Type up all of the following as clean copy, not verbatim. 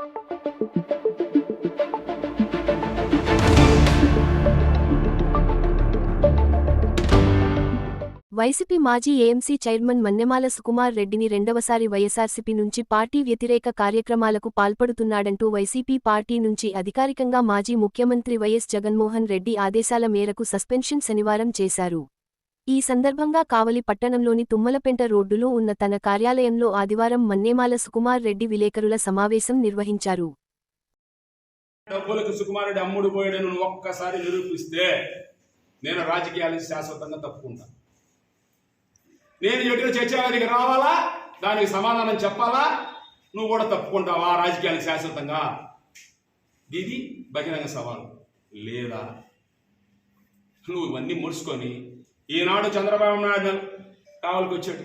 YCP మాజీ AMC chairman Mannemala Sukumar రెడ్డిని రెండవసారి వైఎస్ఆర్సీపీ నుంచి పార్టీ వ్యతిరేక కార్యక్రమాలకు పాల్పడుతున్నాడంటూ వైసీపీ పార్టీ నుంచి అధికారికంగా మాజీ ముఖ్యమంత్రి వైఎస్ జగన్మోహన్ రెడ్డి ఆదేశాల మేరకు సస్పెన్షన్ శనివారం చేశారు. ఈ సందర్భంగా కావలి పట్టణంలోని తుమ్మలపెంట రోడ్డులో ఉన్న తన కార్యాలయంలో ఆదివారం మన్నెమాల సుకుమార్ రెడ్డి విలేకరుల సమావేశం నిర్వహించారు. డబ్బులకు సుకుమార్ రెడ్డి అమ్ముడు పోయాడని ఒక్కసారి నిరూపిస్తే నేను రాజకీయాలకు శాశ్వతంగా తప్పుకుంటాను. నేను చెప్పిన చర్చానికి రావాలా, దానికి సమాధానం చెప్పాలా, నువ్వు కూడా తప్పుకుంటావా రాజకీయాలకు శాశ్వతంగా? ఇది బహిరంగ సవాలు. లేదా నువ్వు ఇవన్నీ ముడుచుకొని ఈనాడు చంద్రబాబు నాయుడు కావాలకు వచ్చాడు,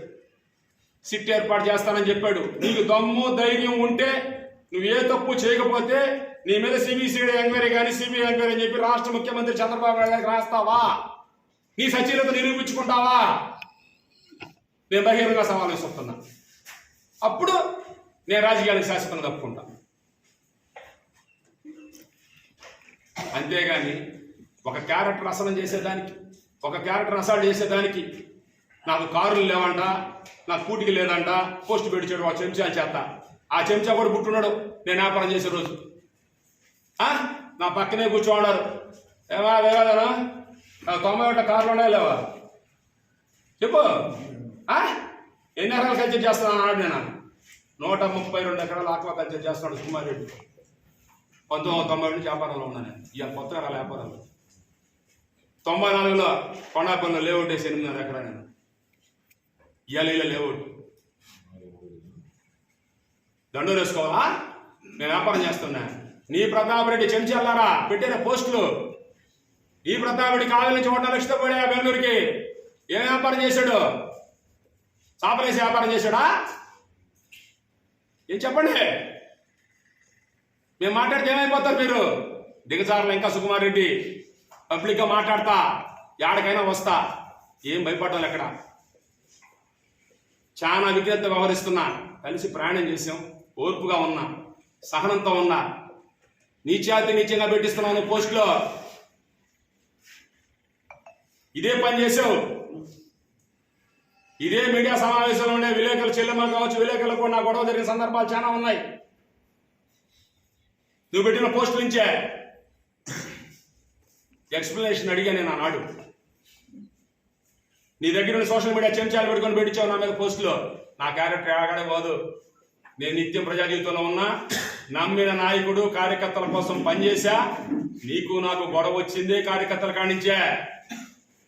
సిట్ ఏర్పాటు చేస్తానని చెప్పాడు. నీకు దమ్ము ధైర్యం ఉంటే నువ్వు ఏ తప్పు చేయకపోతే నీ మీద సిబిసిఐడి ఎంక్వైరీ కానీ సిబిఐ ఎంక్వైరీ అని చెప్పి రాష్ట్ర ముఖ్యమంత్రి చంద్రబాబు నాయుడు గారికి రాస్తావా? నీ సచీలత నిరూపించుకుంటావా? నేను బహిరంగ సవాలు వేస్తున్నా. అప్పుడు నేను రాజకీయాలకు శాశ్వతంగా తప్పుకుంటా. అంతేగాని ఒక క్యారెక్టర్ అసలు చేసేదానికి, ఒక క్యారెక్టర్ అసాల్ట్ చేసేదానికి నాకు కారులు లేవంట, నాకు కూటికి లేదంట, పోస్ట్ పెట్టించాడు ఆ చెంచా చేత. ఆ చెంచా కూడా పుట్టున్నాడు నేను వ్యాపారం చేసే రోజు. నా పక్కనే కూర్చోన్నారు. ఏమా లేవాదనా 91 కార్లు ఉన్నాయా లేవా చెప్పు. ఎన్ని ఎకరాలు కల్చర్ చేస్తున్నాను అన్నాడు. నేను 132 ఎకరాలు ఆక్వా కల్చర్ చేస్తున్నాడు సుకుమార్ రెడ్డి. 1990 నుంచి వ్యాపారంలో ఉన్నాను. ఇవాళ కొత్త ఎకరాల వ్యాపారంలో 94లో కొండాపల్లిలో లేఅవుట్ వేసి 8.5 ఎకరాలు నేను. ఇవాళ ఇలా లేఅవుట్ దండోరు వేసుకోవాలా? నేను వ్యాపారం చేస్తున్నా. నీ ప్రతాప్ రెడ్డి చెంచాలారా పెట్టిన పోస్టులు. ఈ ప్రతాప్ రెడ్డి కావాలి నుంచి 1 లక్షతో పడే బెంగళూరుకి ఏం వ్యాపారం చేశాడు? చాపలేసి వ్యాపారం చేశాడా? ఏం చెప్పండి. మేము మాట్లాడితే ఏమైపోతారు మీరు? దిగజారులు ఇంకా సుకుమార్ రెడ్డి పబ్లిక్గా మాట్లాడతా, ఎక్కడికైనా వస్తా, ఏం భయపడ్డాలి. ఎక్కడ చాలా విజ్ఞత వ్యవహరిస్తున్నా, కలిసి ప్రయాణం చేసాం, ఓర్పుగా ఉన్నా, సహనంతో ఉన్నా. నీచంగా పెట్టిస్తున్నాను పోస్టులో. ఇదే పని చేసావు. ఇదే మీడియా సమావేశంలో ఉండే విలేకరులు చెల్లెమ్మలు కావచ్చు, విలేకరులు కూడా నా గొడవ జరిగిన సందర్భాలు చాలా ఉన్నాయి. నువ్వు పెట్టిన పోస్టు నుంచే ఎక్స్ప్లెనేషన్ అడిగా నేను ఆనాడు. నీ దగ్గర సోషల్ మీడియా చెంచాలు పెట్టుకొని పెట్టించావు నా మీద పోస్టులో. నా క్యారెక్టర్ ఆగడే పోదు. నేను నిత్యం ప్రజా జీవితంలో ఉన్నా, నమ్మిన నాయకుడు, కార్యకర్తల కోసం పనిచేశా. నీకు నాకు గొడవ వచ్చిందే కార్యకర్తల కానించే.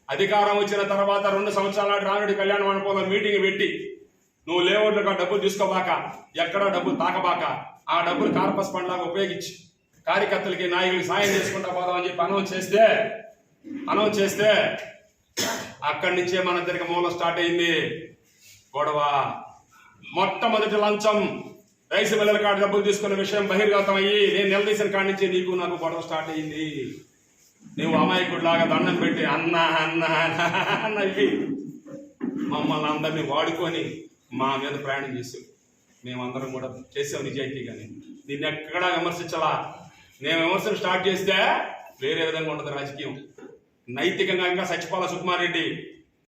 అధికారం వచ్చిన తర్వాత 2 సంవత్సరాల నాటి రానుడి కళ్యాణ మండపంలో మీటింగ్ పెట్టి నువ్వు లేఅవుట్లుగా డబ్బులు తీసుకోబాక, ఎక్కడా డబ్బులు తాకబాక, ఆ డబ్బులు కార్పస్ ఫండ్ లాగా ఉపయోగించి కార్యకర్తలకి, నాయకులకి సాయం చేసుకుంటా పోదామని చెప్పి అనౌన్స్ చేస్తే అక్కడి నుంచే మన ఇద్దరికి మూలం స్టార్ట్ అయింది గొడవ. మొట్టమొదటి లంచం రైస్ మిల్లర్ కాడ డబ్బులు తీసుకున్న విషయం బహిర్గతం అయ్యి నేను నిలదీసిన కాడి నుంచి నీకు నాకు గొడవ స్టార్ట్ అయింది. నువ్వు అమాయకుడిలాగా దండం పెట్టి అన్న అన్న అన్న ఇవి మమ్మల్ని అందరినీ వాడుకొని మా మీద ప్రయాణం చేసావు. మేమందరం కూడా చేసావు నిజాయితీగానే. నిన్ను ఎక్కడా విమర్శించాలా. నేను విమర్శలు స్టార్ట్ చేస్తే వేరే విధంగా ఉండదు రాజకీయం. నైతికంగా ఇంకా చచ్చిపోవాలా సుకుమార్ రెడ్డి.